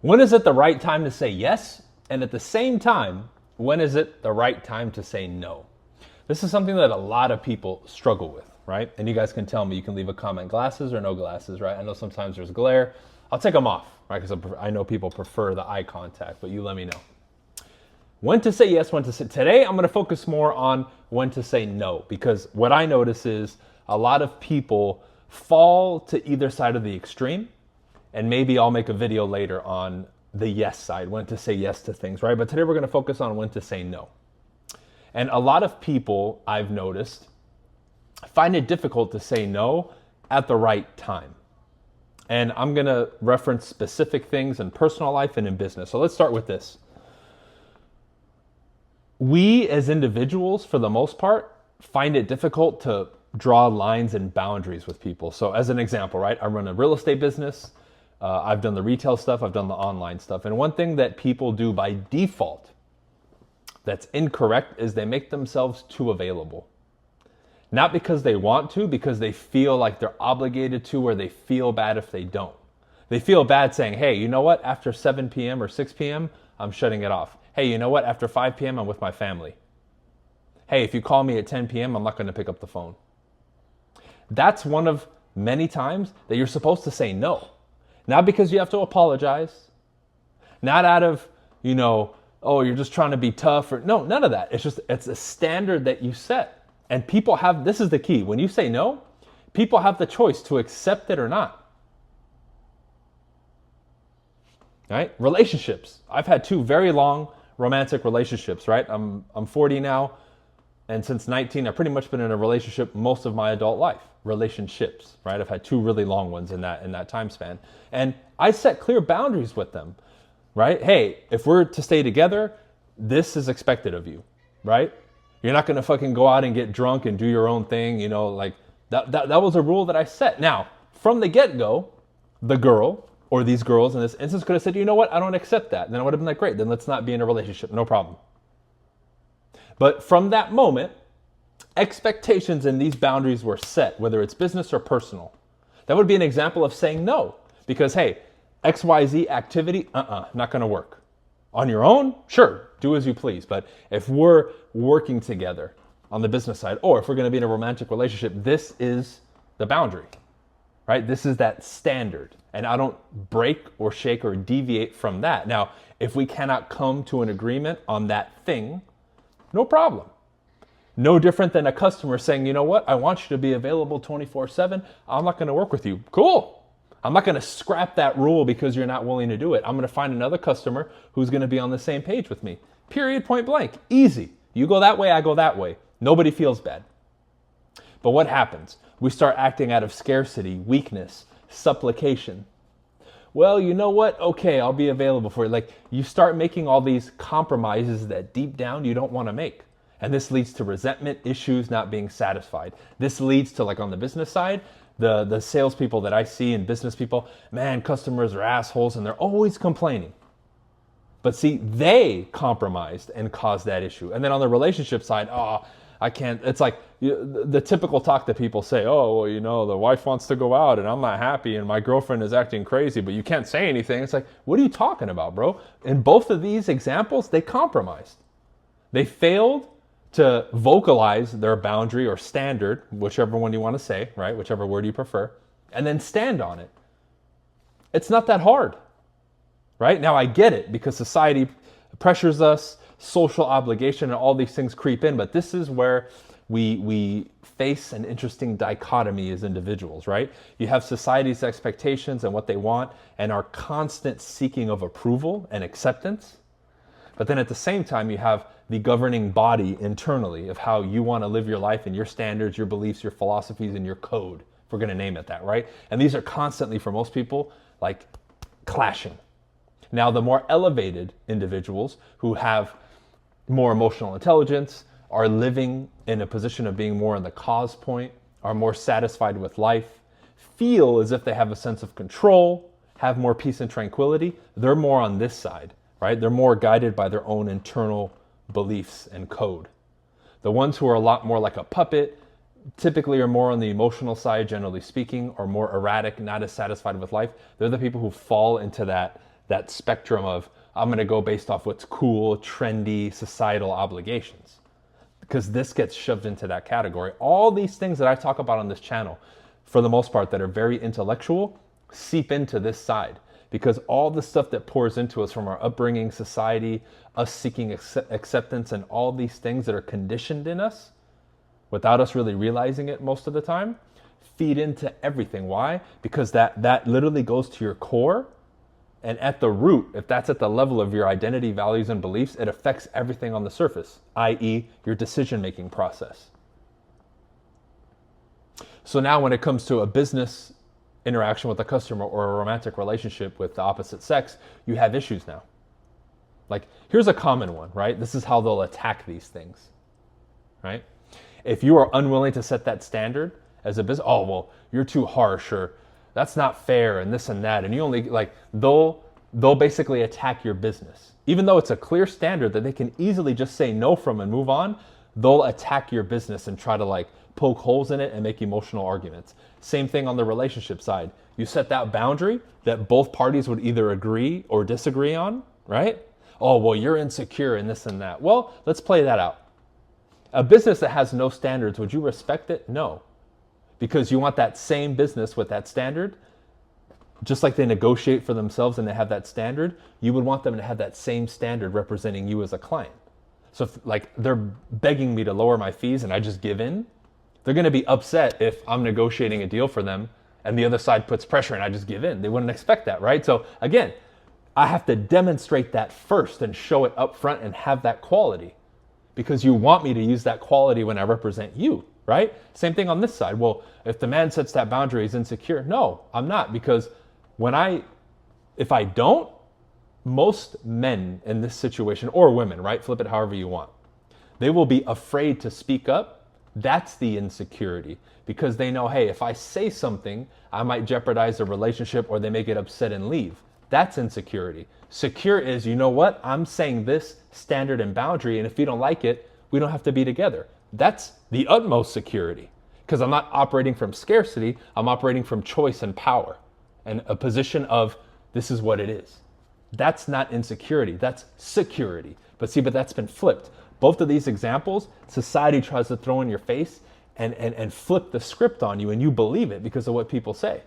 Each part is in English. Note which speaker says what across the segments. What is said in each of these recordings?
Speaker 1: When is it the right time to say yes? And at the same time, when is it the right time to say no? This is something that a lot of people struggle with, right? And you guys can tell me, you can leave a comment, glasses or no glasses, right? I know sometimes there's glare. I'll take them off, right? Because I know people prefer the eye contact, but you let me know. When to say yes, when to say. Today, I'm going to focus more on when to say no, because what I notice is a lot of people fall to either side of the extreme, and maybe I'll make a video later on the yes side, when to say yes to things, right? But today we're going to focus on when to say no. And a lot of people, I've noticed, find it difficult to say no at the right time. And I'm going to reference specific things in personal life and in business. So let's start with this. We as individuals, for the most part, find it difficult to draw lines and boundaries with people. So as an example, right, I run a real estate business. I've done the retail stuff. I've done the online stuff. And one thing that people do by default that's incorrect is they make themselves too available. Not because they want to, because they feel like they're obligated to, or they feel bad if they don't. They feel bad saying, hey, you know what? After 7 p.m. or 6 p.m., I'm shutting it off. Hey, you know what? After 5 p.m., I'm with my family. Hey, if you call me at 10 p.m., I'm not going to pick up the phone. That's one of many times that you're supposed to say no. Not because you have to apologize. Not out of, oh, you're just trying to be tough. Or no, none of that. It's a standard that you set. And people have, this is the key. When you say no, people have the choice to accept it or not. Right? Relationships. I've had 2 very long romantic relationships, right? I'm 40 now, and since 19, I've pretty much been in a relationship most of my adult life. Relationships, right? I've had 2 really long ones in that time span. And I set clear boundaries with them, right? Hey, if we're to stay together, this is expected of you, right? You're not going to fucking go out and get drunk and do your own thing, like that was a rule that I set. Now, from the get-go, the girl or these girls in this instance could have said, you know what, I don't accept that. Then I would have been like, great, then let's not be in a relationship, no problem. But from that moment, expectations and these boundaries were set, whether it's business or personal. That would be an example of saying no, because hey, XYZ activity, not going to work. On your own, sure, do as you please. But if we're working together on the business side, or if we're going to be in a romantic relationship, this is the boundary, right? This is that standard. And I don't break or shake or deviate from that. Now, if we cannot come to an agreement on that thing, no problem. No different than a customer saying, you know what, I want you to be available 24/7. I'm not going to work with you. Cool. I'm not going to scrap that rule because you're not willing to do it. I'm going to find another customer who's going to be on the same page with me. Period, point blank. Easy. You go that way, I go that way. Nobody feels bad. But what happens? We start acting out of scarcity, weakness, supplication. Well, you know what? Okay, I'll be available for you. Like, you start making all these compromises that deep down you don't want to make. And this leads to resentment, issues, not being satisfied. This leads to, like on the business side, the salespeople that I see and business people, man, customers are assholes and they're always complaining. But see, they compromised and caused that issue. And then on the relationship side, I can't, it's like the typical talk that people say, oh, well, the wife wants to go out and I'm not happy and my girlfriend is acting crazy, but you can't say anything. It's like, what are you talking about, bro? In both of these examples, they compromised. They failed to vocalize their boundary or standard, whichever one you want to say, right? Whichever word you prefer, and then stand on it. It's not that hard, right? Now I get it because society pressures us, social obligation, and all these things creep in, but this is where we face an interesting dichotomy as individuals, right? You have society's expectations and what they want and our constant seeking of approval and acceptance. But then at the same time, you have the governing body internally of how you want to live your life and your standards, your beliefs, your philosophies, and your code, if we're going to name it that, right? And these are constantly, for most people, like clashing. Now, the more elevated individuals who have more emotional intelligence, are living in a position of being more in the cause point, are more satisfied with life, feel as if they have a sense of control, have more peace and tranquility, they're more on this side, right? They're more guided by their own internal beliefs and code. The ones who are a lot more like a puppet typically are more on the emotional side, generally speaking, or more erratic, not as satisfied with life. They're the people who fall into that that spectrum of I'm going to go based off what's cool, trendy, societal obligations. Because this gets shoved into that category. All these things that I talk about on this channel, for the most part, that are very intellectual, seep into this side. Because all the stuff that pours into us from our upbringing, society, us seeking acceptance, and all these things that are conditioned in us, without us really realizing it most of the time, feed into everything. Why? Because that literally goes to your core. And at the root, if that's at the level of your identity, values, and beliefs, it affects everything on the surface, i.e. your decision-making process. So now when it comes to a business interaction with a customer or a romantic relationship with the opposite sex, you have issues now. Like, here's a common one, right? This is how they'll attack these things, right? If you are unwilling to set that standard as a business, oh, well, you're too harsh, or that's not fair, and this and that, and you only, like, they'll basically attack your business. Even though it's a clear standard that they can easily just say no from and move on, they'll attack your business and try to, like, poke holes in it and make emotional arguments. Same thing on the relationship side. You set that boundary that both parties would either agree or disagree on, right? Oh, well, you're insecure and this and that. Well, let's play that out. A business that has no standards, would you respect it? No. Because you want that same business with that standard, just like they negotiate for themselves and they have that standard, you would want them to have that same standard representing you as a client. So if, like, they're begging me to lower my fees and I just give in, they're going to be upset if I'm negotiating a deal for them and the other side puts pressure and I just give in. They wouldn't expect that, right? So again, I have to demonstrate that first and show it up front and have that quality, because you want me to use that quality when I represent you, right? Same thing on this side. Well, if the man sets that boundary, he's insecure. No, I'm not, because if I don't, most men in this situation, or women, right? Flip it however you want. They will be afraid to speak up. That's the insecurity, because they know, hey, if I say something, I might jeopardize the relationship or they may get upset and leave. That's insecurity. Secure is, you know what? I'm saying this standard and boundary, and if you don't like it, we don't have to be together. That's the utmost security, because I'm not operating from scarcity. I'm operating from choice and power and a position of this is what it is. That's not insecurity. That's security. But that's been flipped. Both of these examples, society tries to throw in your face and flip the script on you, and you believe it because of what people say.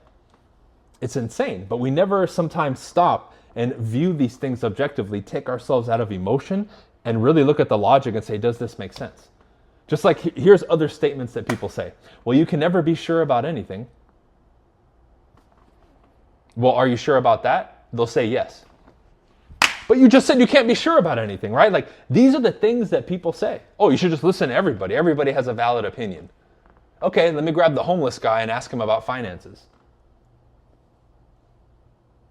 Speaker 1: It's insane. But we never sometimes stop and view these things objectively, take ourselves out of emotion, and really look at the logic and say, does this make sense? Just like here's other statements that people say. Well, you can never be sure about anything. Well, are you sure about that? They'll say yes. But you just said you can't be sure about anything, right? Like, these are the things that people say. Oh, you should just listen to everybody. Everybody has a valid opinion. Okay, let me grab the homeless guy and ask him about finances.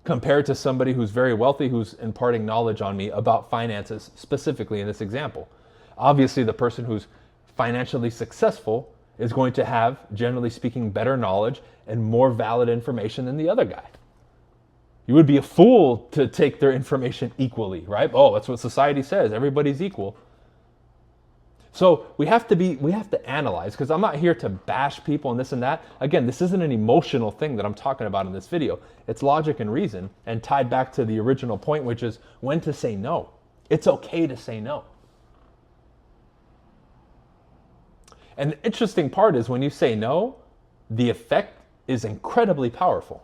Speaker 1: Compared to somebody who's very wealthy, who's imparting knowledge on me about finances, specifically in this example. Obviously, the person who's financially successful is going to have, generally speaking, better knowledge and more valid information than the other guy. You would be a fool to take their information equally, right? Oh, that's what society says. Everybody's equal. So we have to analyze, because I'm not here to bash people and this and that. Again, this isn't an emotional thing that I'm talking about in this video. It's logic and reason, and tied back to the original point, which is when to say no. It's okay to say no. And the interesting part is when you say no, the effect is incredibly powerful.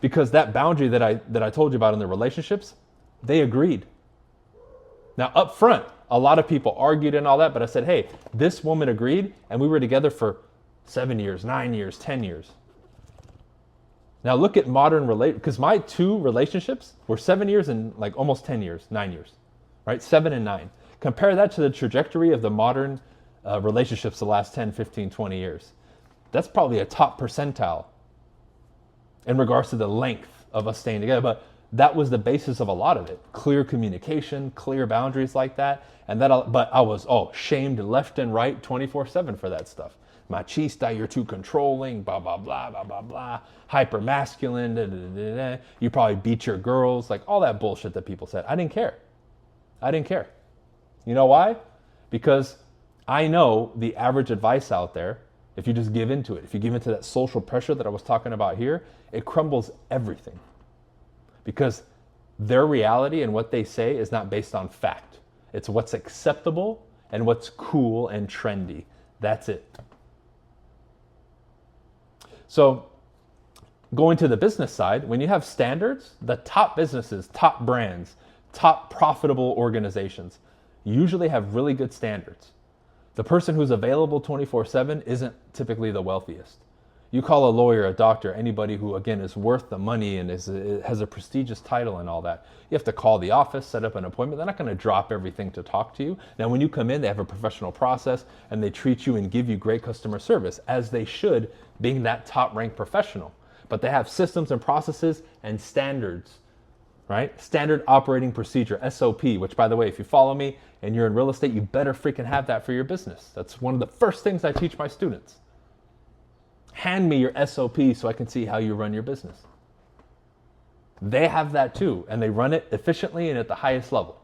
Speaker 1: Because that boundary that I told you about in the relationships, they agreed. Now, up front, a lot of people argued and all that, but I said, hey, this woman agreed, and we were together for 7 years, 9 years, 10 years. Now look at modern because my 2 relationships were 7 years and like almost 10 years, 9 years, right? 7 and 9. Compare that to the trajectory of the modern relationships the last 10, 15, 20 years. That's probably a top percentile in regards to the length of us staying together. But that was the basis of a lot of it. Clear communication, clear boundaries like that. But I was shamed left and right 24/7 for that stuff. Machista, you're too controlling, blah, blah, blah, blah, blah, blah. Hyper masculine, da, da, da, da. You probably beat your girls, like all that bullshit that people said. I didn't care. You know why? Because I know the average advice out there, if you just give into it, if you give into that social pressure that I was talking about here, it crumbles everything. because their reality and what they say is not based on fact. It's what's acceptable and what's cool and trendy. That's it. So going to the business side, when you have standards, the top businesses, top brands, top profitable organizations usually have really good standards. The person who's available 24/7 isn't typically the wealthiest. You call a lawyer, a doctor, anybody who, again, is worth the money and has a prestigious title and all that. You have to call the office, set up an appointment. They're not going to drop everything to talk to you. Now, when you come in, they have a professional process and they treat you and give you great customer service, as they should, being that top-ranked professional. But they have systems and processes and standards, right? Standard operating procedure, SOP, which, by the way, if you follow me and you're in real estate, you better freaking have that for your business. That's one of the first things I teach my students. Hand me your SOP so I can see how you run your business. They have that too, and they run it efficiently and at the highest level.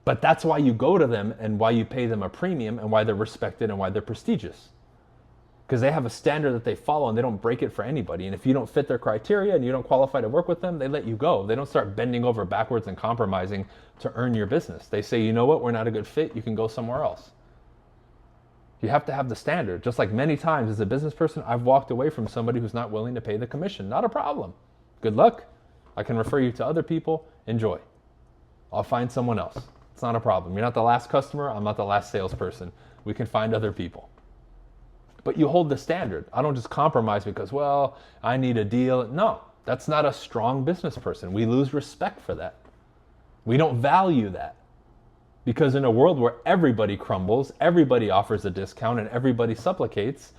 Speaker 1: But that's why you go to them and why you pay them a premium and why they're respected and why they're prestigious. Because they have a standard that they follow and they don't break it for anybody. And if you don't fit their criteria and you don't qualify to work with them, they let you go. They don't start bending over backwards and compromising to earn your business. They say, you know what, we're not a good fit, you can go somewhere else. You have to have the standard. Just like many times as a business person, I've walked away from somebody who's not willing to pay the commission. Not a problem. Good luck. I can refer you to other people. Enjoy. I'll find someone else. It's not a problem. You're not the last customer. I'm not the last salesperson. We can find other people. But you hold the standard. I don't just compromise because, well, I need a deal. No, that's not a strong business person. We lose respect for that. We don't value that. Because in a world where everybody crumbles, everybody offers a discount, and everybody supplicates,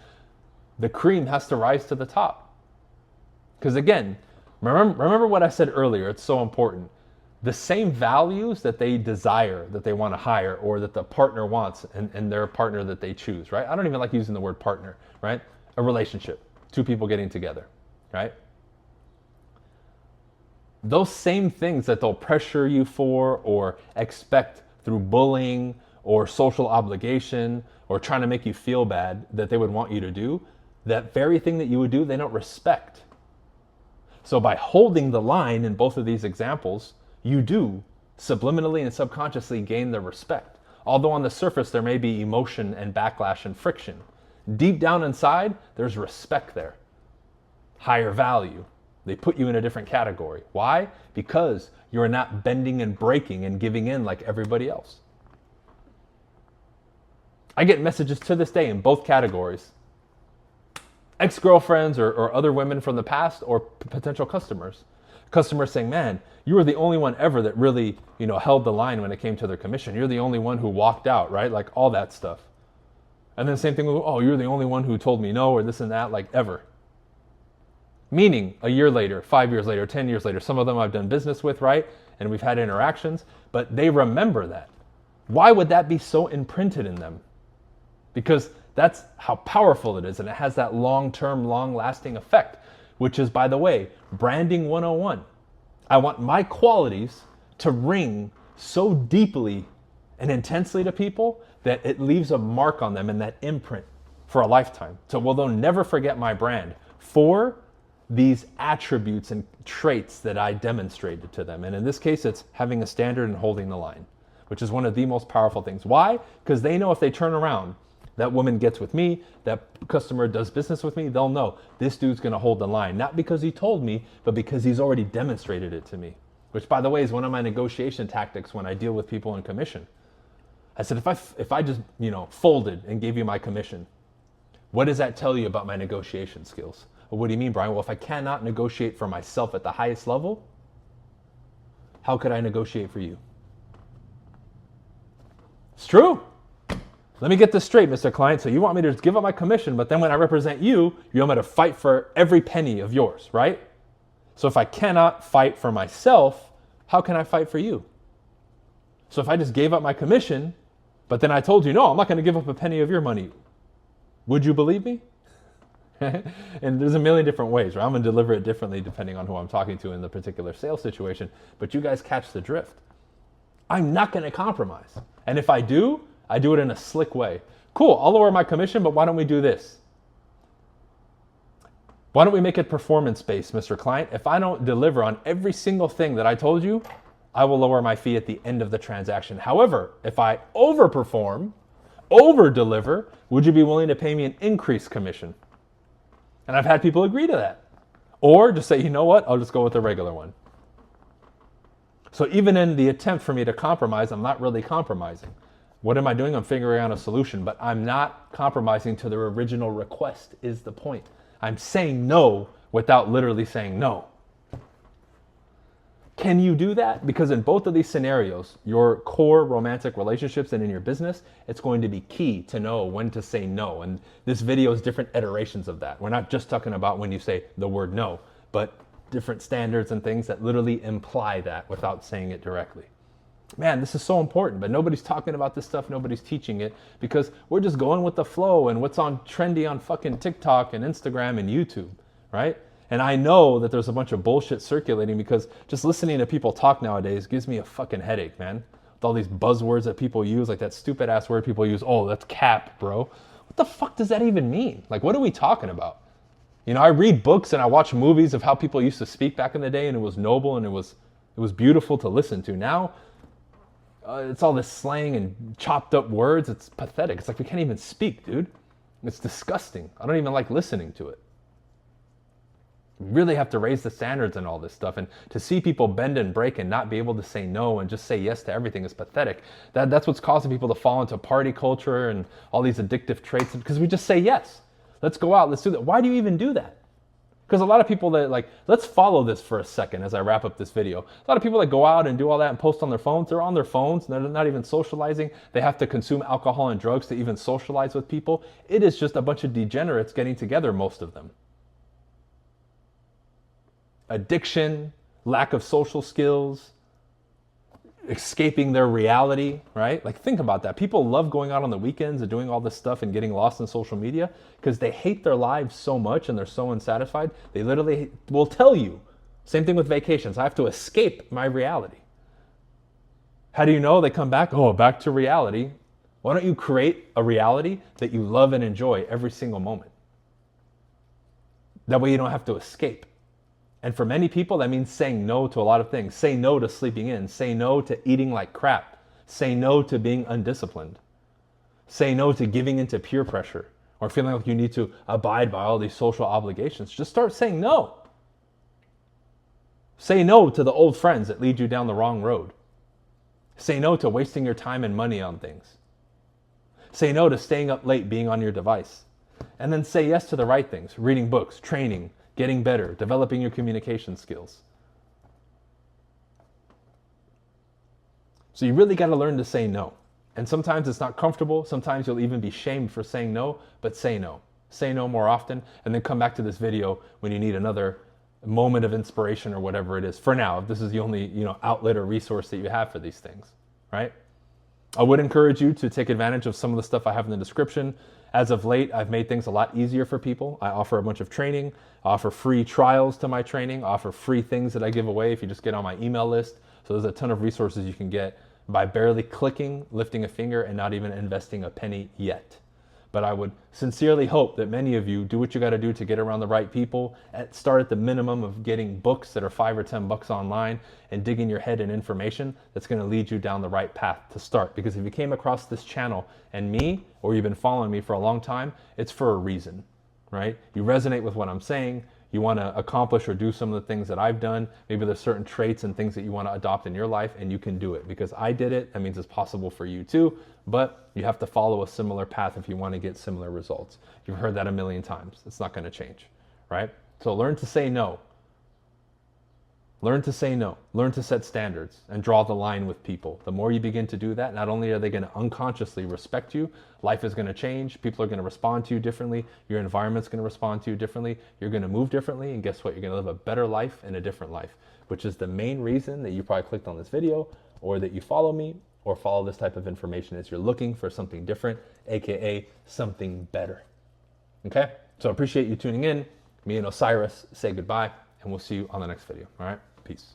Speaker 1: the cream has to rise to the top. Because again, remember what I said earlier, it's so important. The same values that they desire, that they want to hire, or that the partner wants and their partner that they choose, right? I don't even like using the word partner, right? A relationship, two people getting together, right? Those same things that they'll pressure you for or expect through bullying or social obligation or trying to make you feel bad that they would want you to do, that very thing that you would do, they don't respect. So by holding the line in both of these examples, you do subliminally and subconsciously gain their respect. Although on the surface there may be emotion and backlash and friction. Deep down inside, there's respect there. Higher value. They put you in a different category. Why? Because you're not bending and breaking and giving in like everybody else. I get messages to this day in both categories. Ex-girlfriends or other women from the past or potential customers. Customers saying, man, you were the only one ever that really, held the line when it came to their commission. You're the only one who walked out, right? Like all that stuff. And then same thing with, oh, you're the only one who told me no or this and that, like ever. Meaning a year later, 5 years later, 10 years later, some of them I've done business with, right? And we've had interactions, but they remember that. Why would that be so imprinted in them? Because that's how powerful it is, and it has that long-term, long-lasting effect, which is, by the way, branding 101. I want my qualities to ring so deeply and intensely to people that it leaves a mark on them and that imprint for a lifetime. So, they'll never forget my brand for these attributes and traits that I demonstrated to them. And in this case, it's having a standard and holding the line, which is one of the most powerful things. Why? Because they know if they turn around, that woman gets with me, that customer does business with me, they'll know this dude's going to hold the line. Not because he told me, but because he's already demonstrated it to me. Which, by the way, is one of my negotiation tactics when I deal with people in commission. I said, if I just, folded and gave you my commission, what does that tell you about my negotiation skills? Well, what do you mean, Bryan? Well, if I cannot negotiate for myself at the highest level, how could I negotiate for you? It's true. Let me get this straight, Mr. Client. So you want me to just give up my commission, but then when I represent you, you want me to fight for every penny of yours, right? So if I cannot fight for myself, how can I fight for you? So if I just gave up my commission, but then I told you, no, I'm not going to give up a penny of your money, would you believe me? And there's a million different ways, right? I'm going to deliver it differently depending on who I'm talking to in the particular sales situation, but you guys catch the drift. I'm not going to compromise. And if I do it in a slick way. Cool, I'll lower my commission, but why don't we do this? Why don't we make it performance-based, Mr. Client? If I don't deliver on every single thing that I told you, I will lower my fee at the end of the transaction. However, if I overperform, over-deliver, would you be willing to pay me an increased commission? And I've had people agree to that. Or just say, you know what, I'll just go with the regular one. So even in the attempt for me to compromise, I'm not really compromising. What am I doing? I'm figuring out a solution, but I'm not compromising to their original request is the point. I'm saying no without literally saying no. Can you do that? Because in both of these scenarios, your core romantic relationships and in your business, it's going to be key to know when to say no. And this video is different iterations of that. We're not just talking about when you say the word no, but different standards and things that literally imply that without saying it directly. Man, this is so important, but nobody's talking about this stuff. Nobody's teaching it because we're just going with the flow and what's on trendy on fucking TikTok and Instagram and YouTube, right? And I know that there's a bunch of bullshit circulating because just listening to people talk nowadays gives me a fucking headache, man. With all these buzzwords that people use, like that stupid ass word people use, oh, that's cap, bro. What the fuck does that even mean? Like, what are we talking about? You know, I read books and I watch movies of how people used to speak back in the day and it was noble and it was beautiful to listen to. Now, it's all this slang and chopped up words. It's pathetic. It's like we can't even speak, dude. It's disgusting. I don't even like listening to it. We really have to raise the standards and all this stuff. And to see people bend and break and not be able to say no and just say yes to everything is pathetic. That's what's causing people to fall into party culture and all these addictive traits because we just say yes. Let's go out. Let's do that. Why do you even do that? Because a lot of people that like, let's follow this for a second as I wrap up this video. A lot of people that go out and do all that and post on their phones, they're on their phones. They're not even socializing. They have to consume alcohol and drugs to even socialize with people. It is just a bunch of degenerates getting together, most of them. Addiction, lack of social skills, escaping their reality, right? Like think about that. People love going out on the weekends and doing all this stuff and getting lost in social media because they hate their lives so much and they're so unsatisfied. They literally will tell you, same thing with vacations, I have to escape my reality. How do you know? They come back, oh, back to reality. Why don't you create a reality that you love and enjoy every single moment? That way you don't have to escape. And for many people, that means saying no to a lot of things. Say no to sleeping in. Say no to eating like crap. Say no to being undisciplined. Say no to giving into peer pressure or feeling like you need to abide by all these social obligations. Just start saying no. Say no to the old friends that lead you down the wrong road. Say no to wasting your time and money on things. Say no to staying up late being on your device. And then say yes to the right things. Reading books, training, getting better, developing your communication skills. So you really got to learn to say no. And sometimes it's not comfortable. Sometimes you'll even be shamed for saying no, but say no. Say no more often, and then come back to this video when you need another moment of inspiration or whatever it is. For now, if this is the only outlet or resource that you have for these things, right? I would encourage you to take advantage of some of the stuff I have in the description. As of late, I've made things a lot easier for people. I offer a bunch of training. I offer free trials to my training. I offer free things that I give away if you just get on my email list. So there's a ton of resources you can get by barely clicking, lifting a finger, and not even investing a penny yet. But I would sincerely hope that many of you do what you got to do to get around the right people. Start at the minimum of getting books that are $5 or $10 online and digging your head in information that's going to lead you down the right path to start. Because if you came across this channel and me, or you've been following me for a long time, it's for a reason, right? You resonate with what I'm saying. You want to accomplish or do some of the things that I've done. Maybe there's certain traits and things that you want to adopt in your life, and you can do it because I did it. That means it's possible for you too, but you have to follow a similar path if you want to get similar results. You've heard that a million times. It's not going to change, right? So learn to say no. Learn to say no. Learn to set standards and draw the line with people. The more you begin to do that, not only are they going to unconsciously respect you, life is going to change. People are going to respond to you differently. Your environment's going to respond to you differently. You're going to move differently. And guess what? You're going to live a better life and a different life, which is the main reason that you probably clicked on this video or that you follow me or follow this type of information is you're looking for something different, AKA something better. Okay? So I appreciate you tuning in. Me and Osiris say goodbye, and we'll see you on the next video. All right? Peace.